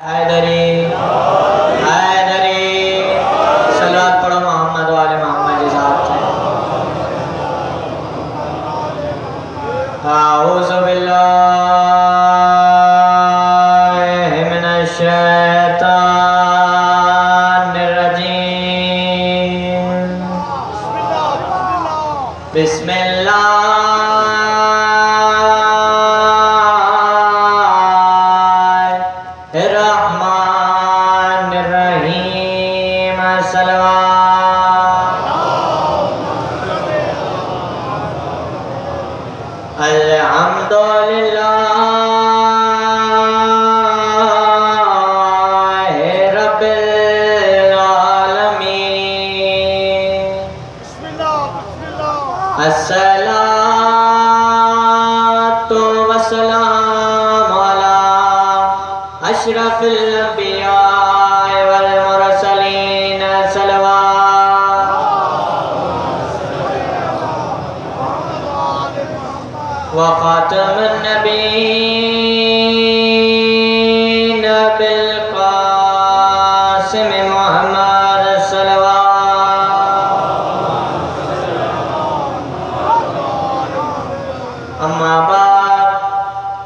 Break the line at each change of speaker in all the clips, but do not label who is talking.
हैदरी हैदरी सलात पढ़ो मोहम्मद वाले मोहम्मद के साथ आऊज़ु बिल्लाहि मिनश शैतानिर रजीम बिस्मिल्लाहिर्रहमानिर्रहीम अल्हम्दुलिल्लाहि रब्बिल आलमीन अस्सलातु वस्सलामु अला अशरफिल अंबिया वल मुरसलीन व खातमुन नबीय्यीन बिल क़ासिम मुहम्मद अम्मा बाद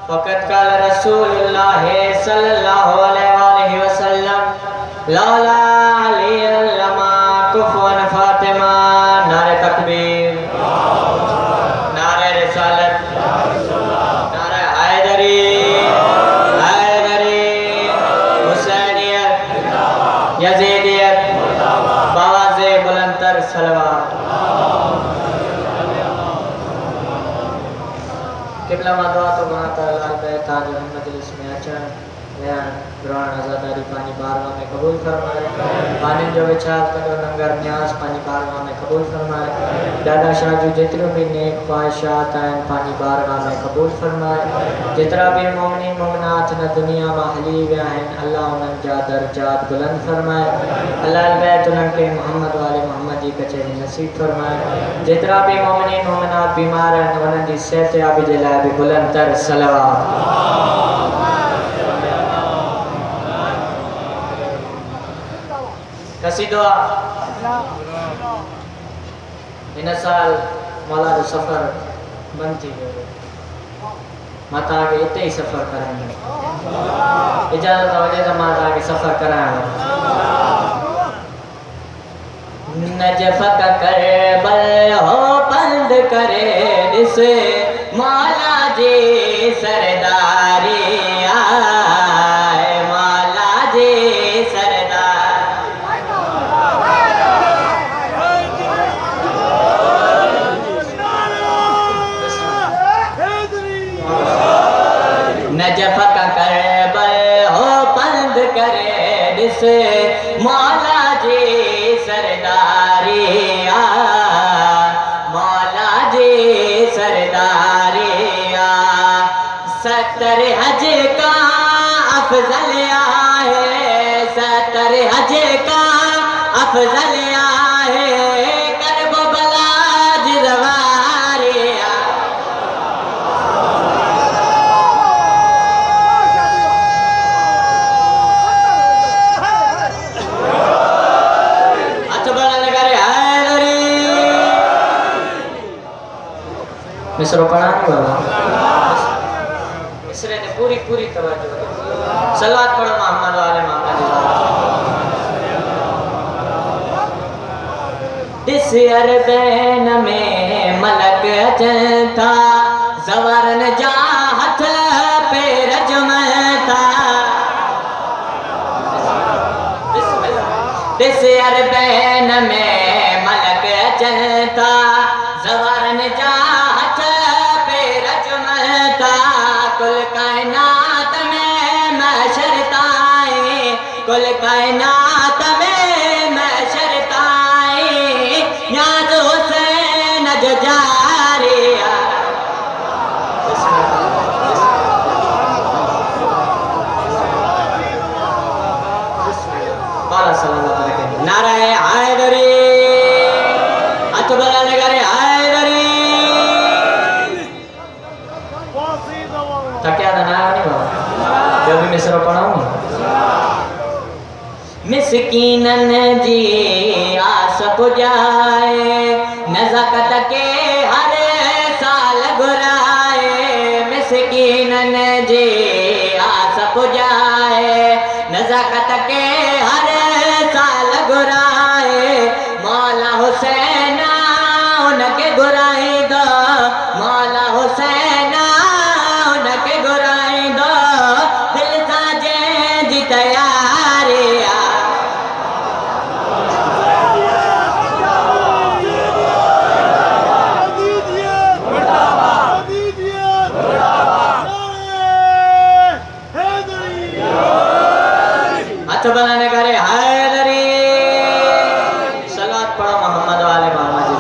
फ़क़द क़ाल रसूलुल्लाह सल्लल्लाहु अलैहि वसल्लम लौला अलिय्युन लमा कुफ़ुवन फ़ातिमा। नारे तकबीर, नारे रिसालत, नारे हैदरी हैदरी हुसैनियत यज़ीदियत बावाज़े बुलंदतर सलवात। किबला मादवा तो माता लाल बैठा जो मजलिस में अच्छा बयान कुरान आज़ादारी पानी बारगाह में कबूल फरमाए। पानी जो विचार करो नंगर न्यास पानी बारगाह में कबूल फरमाए। दादा शाह जो जितने भी नेक ख्वाहिशात हैं पानी बारगाह में कबूल फरमाए। जितना भी मोमिन मोमिनात न दुनिया में हली गया हैं अल्लाह उन्हें जा दर्जात बुलंद फरमाए। अल्लाह बैत उनके मोहम्मद वाले मोहम्मद जी कचहरी नसीब फरमाए। जितना भी मोमिन मोमिनात बीमार हैं उन्हें दी सेहत याबी दिलाए भी बुलंद तर सलवात। कसी दुआ इन साल मौला जो सफ़र बंद थी गयो माता आगे इतने ही सफ़र करेंगे इजाज़त वजह तो माता आगे सफ़र कराएंगे। नजफ़ का करबल हो बंद करे जिसे मौला जी सरदारी आए मौला जी सरदार नजफ़ का करबल हो बंद करे जिसे मौला जी सरदारी मौला जी सरदारी 70 हज का अफजल है 70 हज का अफजल है करबो बलाज रवारिया मिसरो पढ़ा नहीं बाबा मिसरे ने पूरी पूरी तवज्जो सलात पढ़ो मोहम्मद वाले मोहम्मद जिस अरबैन में मलक चलता जवरन जा हथ पे रजमता जिस अरबैन में मलक चलता जवरन जा कुल कायनात में मशरताए कुल कायनात में मशरताए याद हुसैन जो जारिया बाला सल्लल्लाहु अलैहि वसल्लम नारा हैदरी अतबला नगर हैदरी तकिया नहीं बाबा जब भी मिसरो पढ़ाऊँ मिस्कीनन जी आस पुजाए नज़ाकत के हर साल घुराए मिस्कीनन जी आस पुजाए नज़ाकत के हर साल घुराए मौला हुसैन उनके घुराई दो मौला हुसैन उनके घुराई दो दिल साजे जी तैयारिया हाथ बनाने करे हैदरी सलात पढ़ो मोहम्मद वाले मामा जी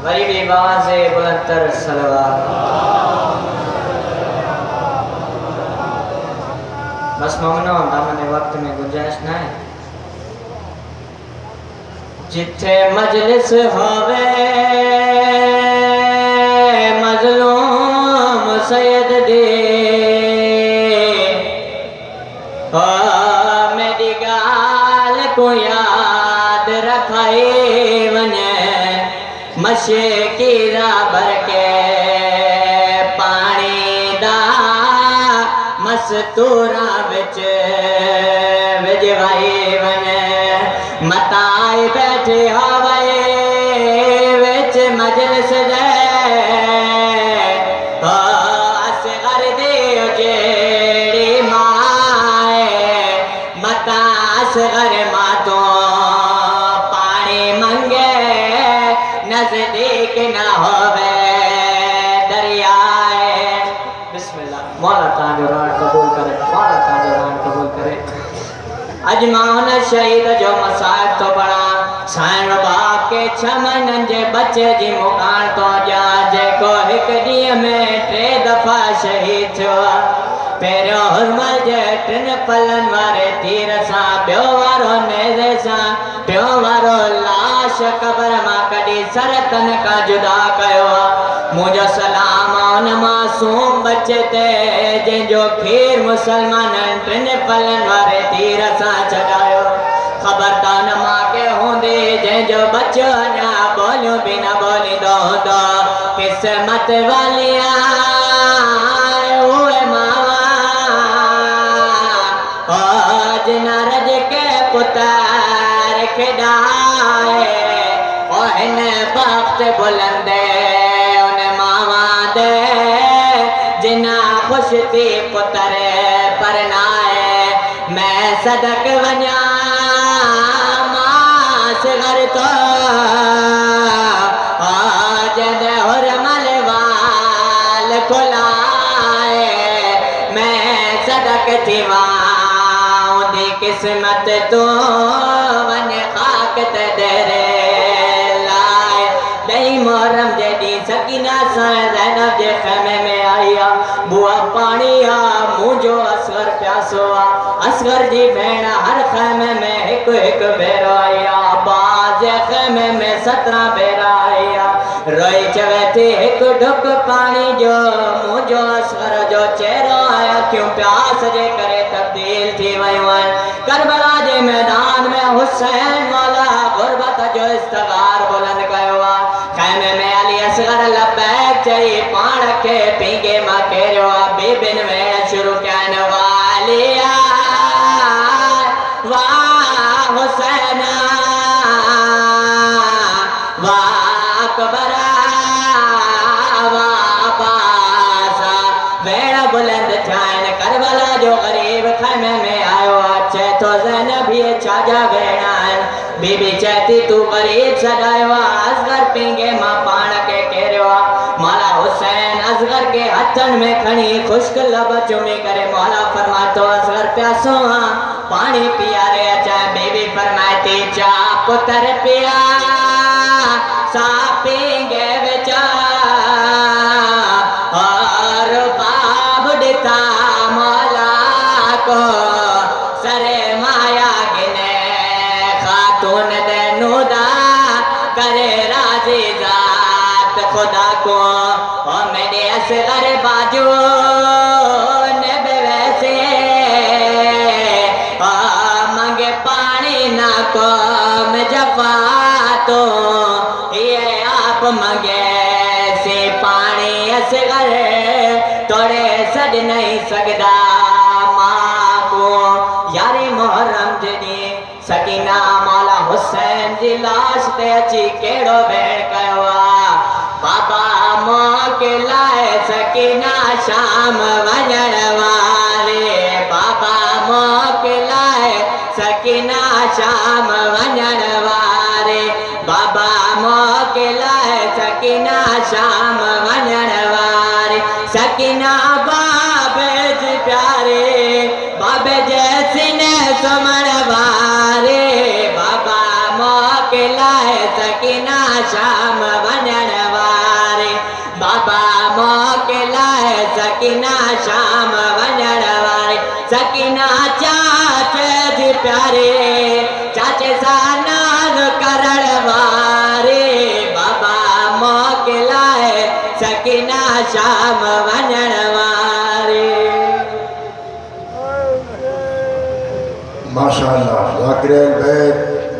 गरीबी बाबा से बुलंदतर सलवात बस ममनो दामने वक्त में गुंजाइश ना है जिथे मजलिस होवे मजलूम सैयद दे मेरी गाल को याद रखाए वने मशे की भर के पानी दा मस्तूरा बिच विजवाई वने मताए बैठे हवाए विच मजलिस दे असगर दे जेड़ी माए मता असगर माँ तो पानी मंगे नजदीक न होवे दरियाए बिस्मिल्लाह मौला ताजुरान कबूल करे मौला ताजुरान कबूल करे अजमान शहीद जो मसाइब तो बड़ा साईं बाप के छमन जे बच्चे जी मुकान तो जा जेको हिक ॾींहं में 3 दफ़ा शहीद थियो पहिरियों हुरमल जे 3 पलन वारे तीर सां ॿियो वारो नेज़े सां टियों वारो लाश क़बर मां कढी सरतन का जुदा कयो मुझो सलाम उन मासूम बच्चे ते जंहिंजो खीर मुसलमाननि 3 पलन वारे तीर सां चढ़ायो ख़बरदार न मां के हूंदी जंहिंजो बच्चो अञा बोलियूं बि न बोलींदो हूंदो क़िस्मत वालिया उहे मावा जिना रज के पुतार खिडाए ओ हिन वक्त बुलंदे उन मावा दे जिना खुश थी पुतर परनाए मैं सदक वञा मास घर तो जद हुरमल वाल खुलाए मैं सदक थी वाउंदी किस्मत तो वन खाक ते देरे लाए दही मोहरम जेडी सकीना सां ज़ैनब जे ख़ैमे में आया बुआ पानी आ मुझो असगर प्यासो आ असगर जी भेण हर ख़ैमे में हिक हिक भेरो आया बाज ख़ैमे में 17 भेरा आया रोई चवे थी हिक ढुक पानी जो मुझो असगर जो चेहरो आया क्यों प्यास जे करे तब्दील थी वयो करबला जे मैदान में हुसैन मौला गुरबत जो इस्तगार बुलंद कयो आ ख़ैमे में अली असगर लबैक चई पाण खे पींगे मां केरियो आ बीबिन में शुरू कयन वालिया वाह हुसैन वाह अकबरा वाह अब्बासा भेड़ बुलंद थियन करबला जो गरीब ख़ैमे में आयो अच्छे तो ज़ैनब ये छाजा भेण बीबी चैती तू गरीब सदायो असगर पींगे मां पाण के केरियो मौला हुसैन असगर के हथन में खणी खुश्क लब चुमी करे मौला फरमातो असगर प्यासो पानी पिया रे अचा बीबी फरमाती चा पुत्र पिया सा पींगे बेचा और बाब दिता मौला को सरे माया गिने खातून देनुदा करे राजी जात खुदा को और मेरे असगर बाजू ने वैसे
तोड़े सज नहीं सकदा मां को यारी मुहर्रम जॾी सकीना मौला हुसैन जी लाश ते अची केड़ो भेड़ कयो बाबा मोके लाए सकीना शाम वञण वारे बाबा मोके लाए सकीना शाम वञण वारे बाबा मोके लाए सकीना शाम वञण वारे सकीना बाबे जी प्यारे बाबे जैसी ने सुमण वारे बाबा मोके लाए सकीना शाम वञण वारे बाबा मोके लाए सकीना शाम वञण वारे सकीना चाचे जी प्यारे चाचे सां नाज़ करण वारे बाबा मोके लाए सकीना शाम वञण वारे
माशाअल्लाह ज़ाकिर बैत